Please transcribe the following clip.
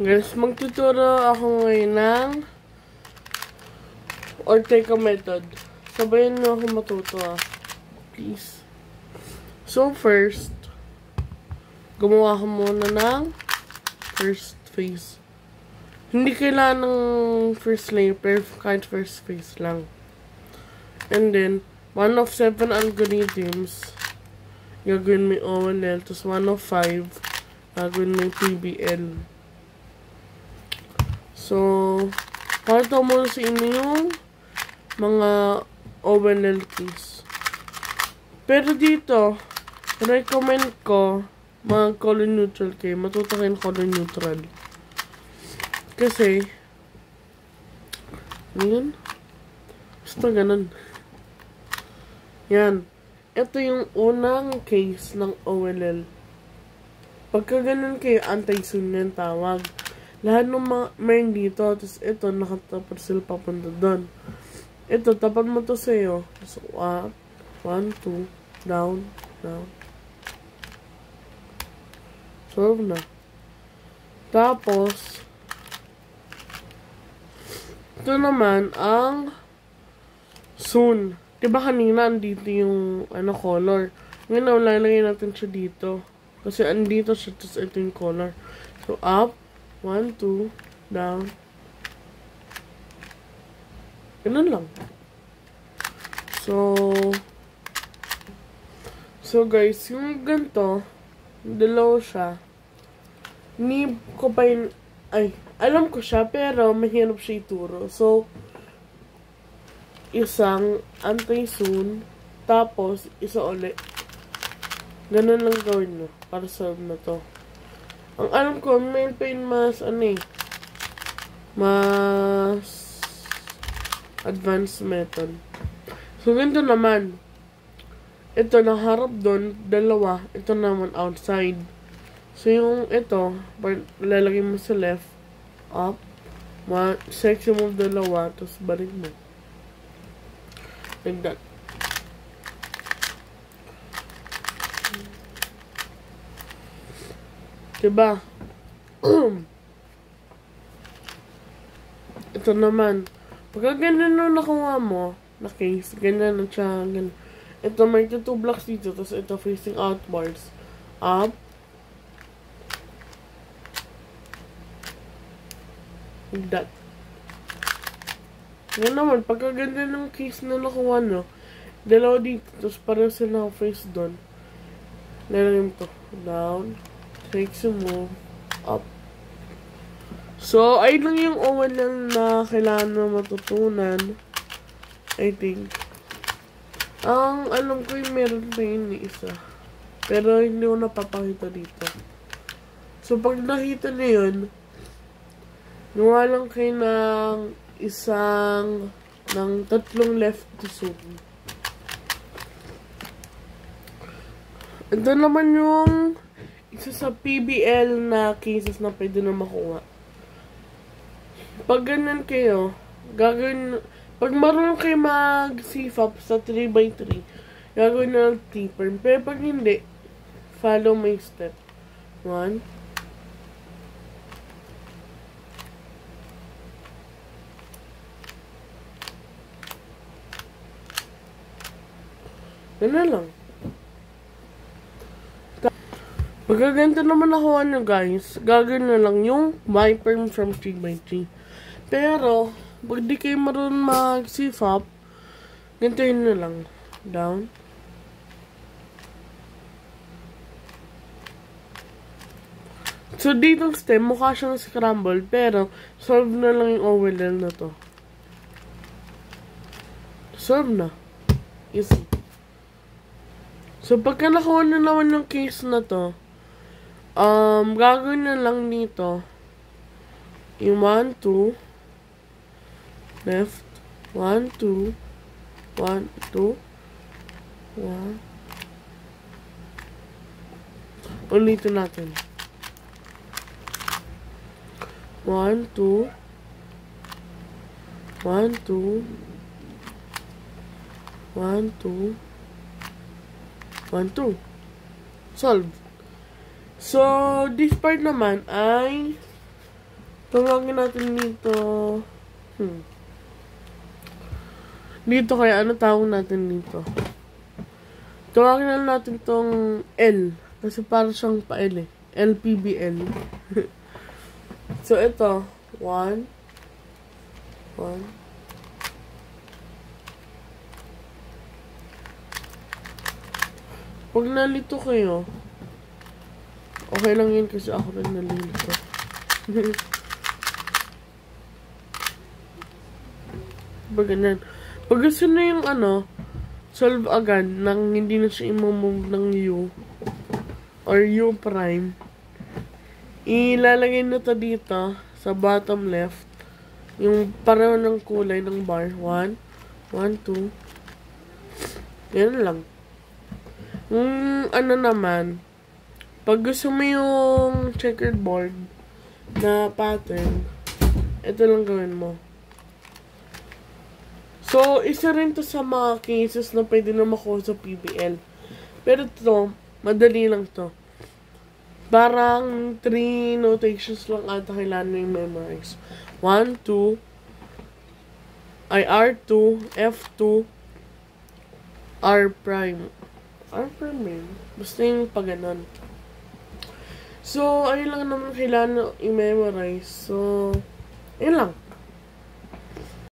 Guys, magtuturo ako ngayon ng Ortega method. Sabayan niyo ako matuto please. So first, gumawa ko muna ng first face. Hindi kailangan ng first layer, pero kahit first face lang. And then, 1 of 7 algorithms, gagawin mo yung OLL, tapos 1 of 5, gagawin mo yung PBL. So, pakita mo sa inyo yung mga OLL keys. Pero dito, recommend ko mga color neutral kayo. Matuto kayo color neutral. Kasi, yun. Basta ganun. Yan. Ito yung unang case ng OLL. Pagka ganun kayo, anti-zoom yung tawag. Lahat ng mga main dito, tapos ito, nakatapos sila papunta doon. Ito, tapat mo to sa'yo. So, 1, 2, down, down. Solve na. Tapos, ito naman, ang soon. Diba kanina, andito yung, color. Ngayon, lalagay natin siya dito. Kasi, andito siya, tapos ito yung color. So, up, 1, 2, down. Ganun lang. So guys, yung ganito, dalawa siya. Hindi ko pa yun, alam ko siya, pero mahirap siya ituro. So, isang anti-zoom, tapos isa ulit. Ganun lang gawin mo, para solve na to. Ang alam ko, may pain mas, mas advanced method. So, ganito naman. Ito, naharap doon, dalawa. Ito naman, outside. So, yung ito, lalagay mo sa left, up, section mo dalawa, tapos balik mo. Like that. Diba? Ito naman. Pagka ganyan na nakuha mo, na case, ganyan na siya, ganyan. Ito, may 2 blocks dito, tapos ito facing outwards. Up. Like that. Yan naman, pagka ganyan ng case na nakuha, no, dalawa dito, tapos parang sila face doon. Lalagay mo to. Down. Takes a move. Up. So, ay lang yung OLL na kailangan na matutunan. I think. Ang alam ko yung meron pa yun isa. Pero hindi ko napapakita dito. So, pag nakita na yun, gawa lang kayo ng tatlong left to zoom. Ito naman yung isa sa PBL na cases na pwede na makuha. Pag ganyan kayo, gagawin, pag marunong kayo mag-CFAP sa 3x3, gagawin na ng T-perm. Pero pag hindi, follow my step. 1. Ganun lang. Pagka ganito naman nakuha nyo guys, gagawin na lang yung Y-perm from 3x3. Pero, pag di kayo marunong mag-CFAP, ganito yun na lang. Down. So, dito stem, mukha siyang scramble, pero solve na lang yung OLL na to. Solve na. Easy. So, pagka nakuha na naman yung case na to, gagawin na lang dito yung 1, 2, left, 1, 2, 1, 2, 1. Ulitin natin. 1, 2, 1, 2, 1, 2, 1, 2. Solve. So, this part naman ay Tawagin natin dito. Dito kaya, ano tawag natin dito? Tawagin na natin tong L. Kasi para siyang pa-L eh. LPBL. So, ito. 1. Pag nalito kayo, okay lang yun kasi ako rin nalilito. Pag ganyan. Pag gusto na yung solve agad nang hindi na siya imamove ng U or U prime, ilalagay na to dito sa bottom left yung pareho ng kulay ng bar. 1, 2. Yan lang. Yung naman, pag gusto mo yung checkered board na pattern, ito lang gawin mo. So, isa rin to sa mga cases na pwede na makuha sa PBL. Pero ito, madali lang to. Parang 3 notations lang ata kailangan mo yung memorize. 1, 2, R2, F2, R prime. R prime yun. Basta yung pag ganun. So, ayun lang naman kailangan i-memorize. So, ayun lang.